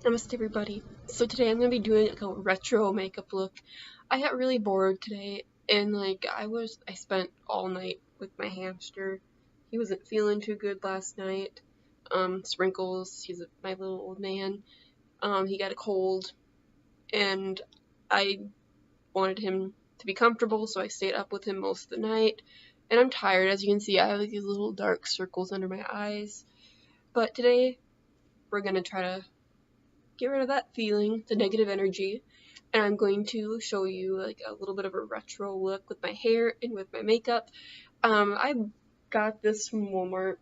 Namaste everybody. So today I'm going to be doing like a retro makeup look. I got really bored today and I spent all night with my hamster. He wasn't feeling too good last night. Sprinkles, he's my little old man. He got a cold and I wanted him to be comfortable, so I stayed up with him most of the night. And I'm tired. As you can see, I have like these little dark circles under my eyes. But today we're going to try to get rid of that feeling, the negative energy, and I'm going to show you like a little bit of a retro look with my hair and with my makeup. I got this from Walmart.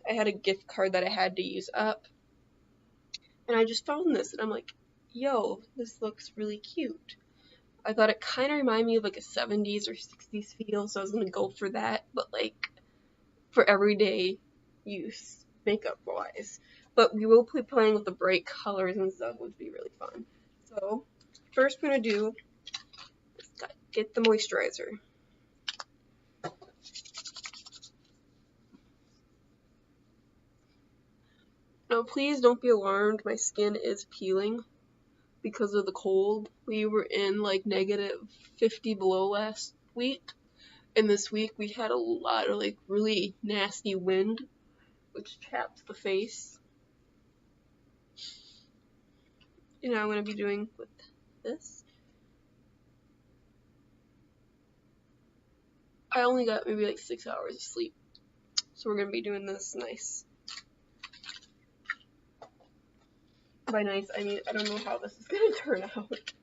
I had a gift card that I had to use up, and I just found this, and I'm like, yo, this looks really cute. I thought it kind of reminded me of like a 70s or 60s feel, so I was going to go for that, but like for everyday use, makeup-wise. But we will be playing with the bright colors and stuff, which would be really fun. So, first we're going to do is get the moisturizer. Now, please don't be alarmed. My skin is peeling because of the cold. We were in like negative 50 below last week. And this week we had a lot of like really nasty wind, which chaps the face. And now I'm going to be doing with this. I only got maybe like 6 hours of sleep, so we're going to be doing this nice. By nice, I mean, I don't know how this is going to turn out.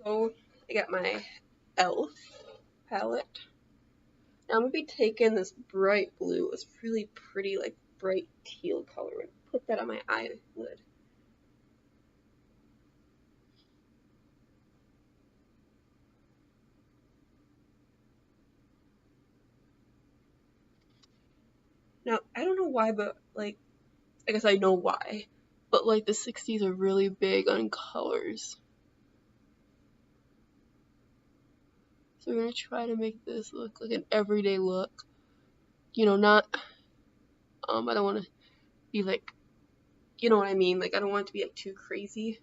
So, I got my e.l.f. palette. Now I'm going to be taking this bright blue, this really pretty, like, bright teal color, and put that on my eyelid. Now, I don't know why, but, like, I guess I know why, but, like, the 60s are really big on colors. So we're going to try to make this look like an everyday look. You know, not, I don't want to be, like, you know what I mean? Like, I don't want it to be, like, too crazy.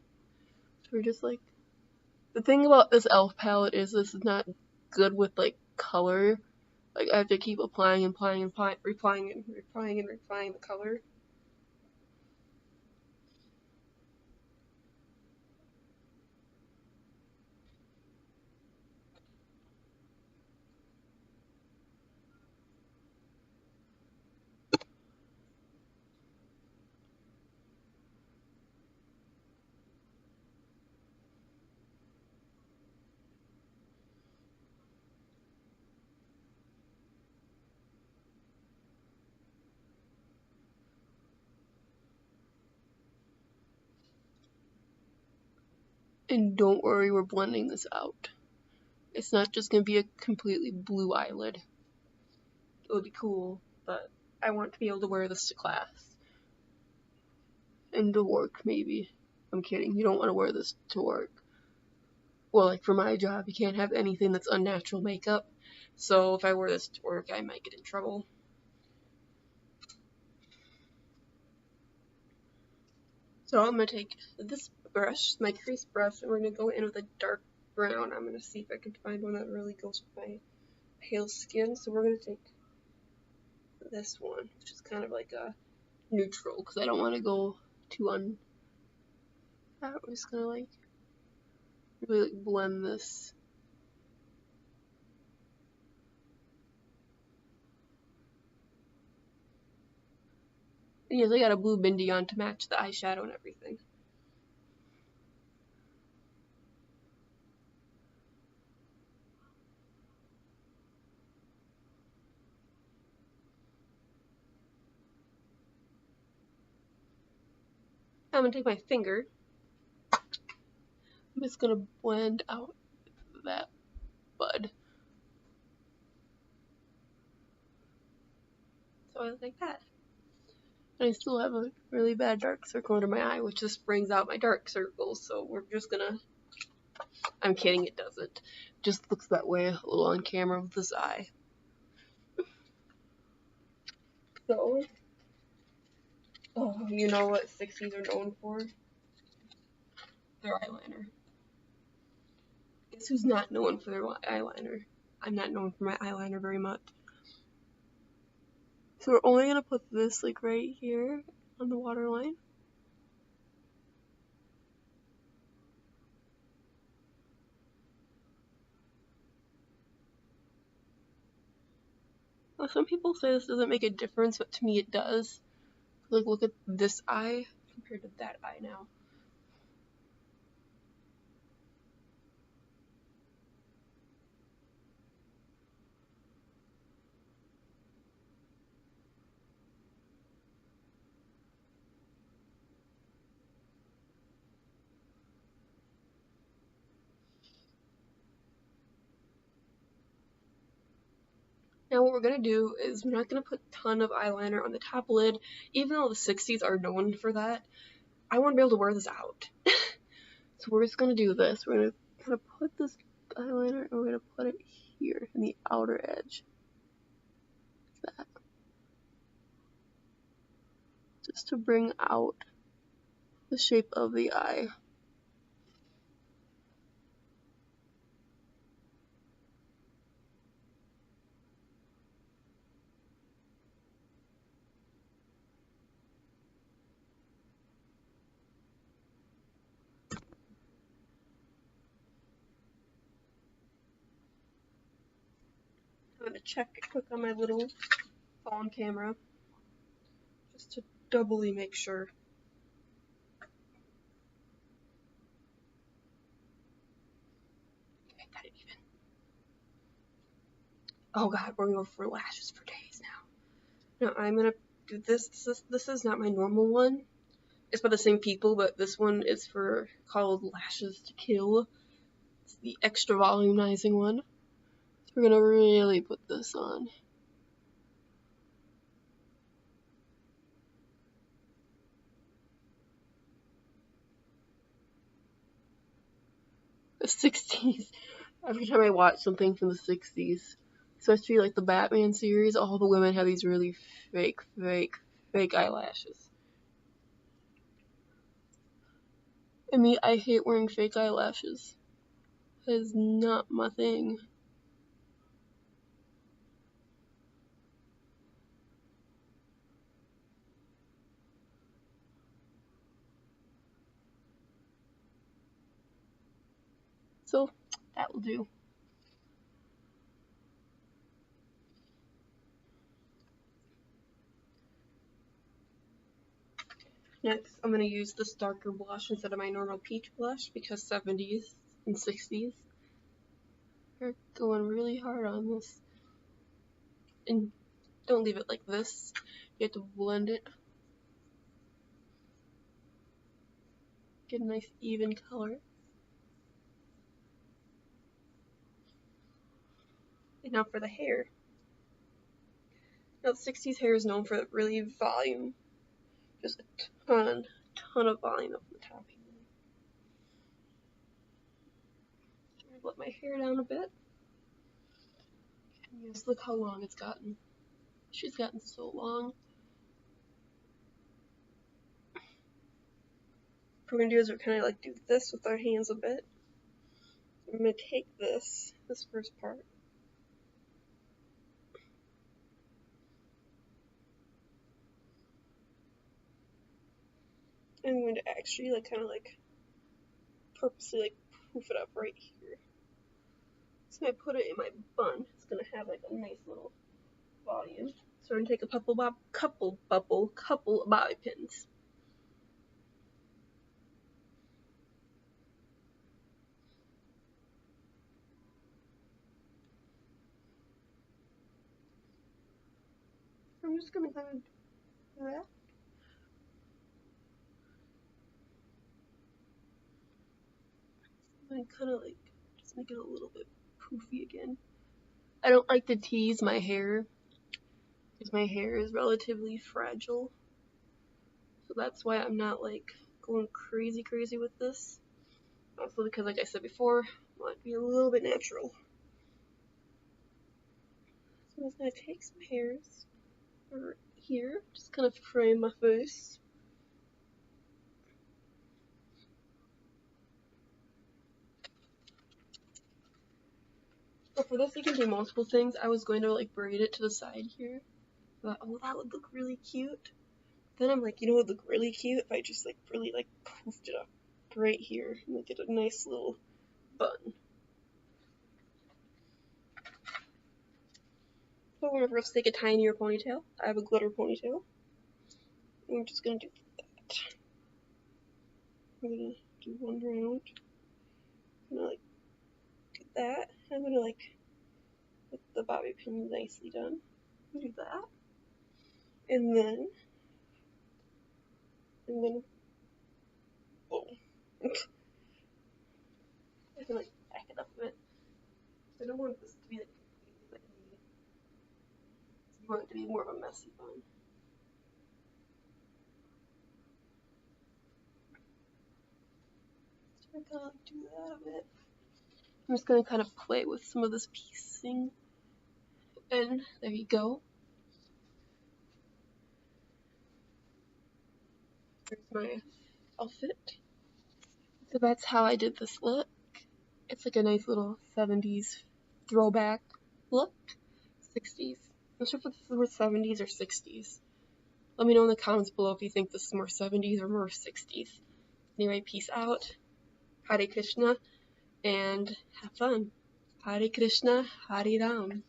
So we're just, like, the thing about this e.l.f. palette is this is not good with, like, color. Like, I have to keep applying and applying and reapplying and reapplying the color. And don't worry, we're blending this out. It's not just going to be a completely blue eyelid. It would be cool, but I want to be able to wear this to class. And to work, maybe. I'm kidding, you don't want to wear this to work. Well, like for my job, you can't have anything that's unnatural makeup. So if I wear this to work, I might get in trouble. So I'm going to take this brush, my crease brush, and we're going to go in with a dark brown. I'm going to see if I can find one that really goes with my pale skin. So we're going to take this one, which is kind of like a neutral, because I don't want to go too I'm just going to like really like blend this. And yes, I got a blue bindi on to match the eyeshadow and everything. I'm going to take my finger. I'm just going to blend out that bud. So I look like that. And I still have a really bad dark circle under my eye, which just brings out my dark circles. So we're just gonna, I'm kidding, it doesn't. It just looks that way a little on camera with this eye. So Oh, you know what 60s are known for? Their eyeliner. Guess who's not known for their eyeliner? I'm not known for my eyeliner very much. So we're only gonna put this like right here on the waterline. Well, some people say this doesn't make a difference, but to me it does. Like, look at this eye compared to that eye now. Now what we're gonna do is we're not gonna put a ton of eyeliner on the top lid, even though the 60s are known for that. I want to be able to wear this out. So we're just gonna do this. We're gonna kind of put this eyeliner and we're gonna put it here in the outer edge. Like that. Just to bring out the shape of the eye. I'm gonna check it quick on my little phone camera just to doubly make sure. Okay, got it even. Oh god, we're gonna go for lashes for days now. Now I'm gonna do this. This is not my normal one. It's by the same people, but this one is for called Lashes to Kill. It's the extra volumizing one. So we're gonna really put this on. The 60s. Every time I watch something from the 60s, especially like the Batman series, all the women have these really fake eyelashes. I mean, I hate wearing fake eyelashes. That is not my thing. So, that will do. Next, I'm going to use this darker blush instead of my normal peach blush because 70s and 60s are going really hard on this. And don't leave it like this. You have to blend it. Get a nice even color. And now for the hair. Now the 60s hair is known for really volume. Just a ton of volume up the top here. Let my hair down a bit. And just look how long it's gotten. She's gotten so long. What we're gonna do is we're kind of like do this with our hands a bit. I'm gonna take this first part. I'm going to actually like kind of like purposely like poof it up right here. So I put it in my bun. It's gonna have like a nice little volume. So I'm gonna take a couple bobby pins. I'm just gonna kind of do that. And kind of like just make it a little bit poofy again. I don't like to tease my hair because my hair is relatively fragile. So that's why I'm not like going crazy with this. Also because like I said before, I want it to be a little bit natural. So I'm just gonna take some hairs right here, just kind of frame my face. So for this, you can do multiple things. I was going to like braid it to the side here. But, oh, that would look really cute. Then I'm like, you know what would look really cute if I just like really like poofed it up right here and like get a nice little bun. So I'm gonna first take a tinier ponytail. I have a glitter ponytail. And I'm just gonna do that. I'm gonna do one round. I'm gonna like do that. I'm gonna like get the bobby pin nicely done. Do that. And then boom. I can like back it up a bit. I don't want this to be like completely like neat. You want it to be more of a messy bun. So I kind of do that a bit. I'm just gonna kind of play with some of this piecing. And there you go. There's my outfit. So that's how I did this look. It's like a nice little 70s throwback look. 60s. I'm not sure if this is more 70s or 60s. Let me know in the comments below if you think this is more 70s or more 60s. Anyway, peace out. Hare Krishna and have fun. Hare Krishna, Hare Ram.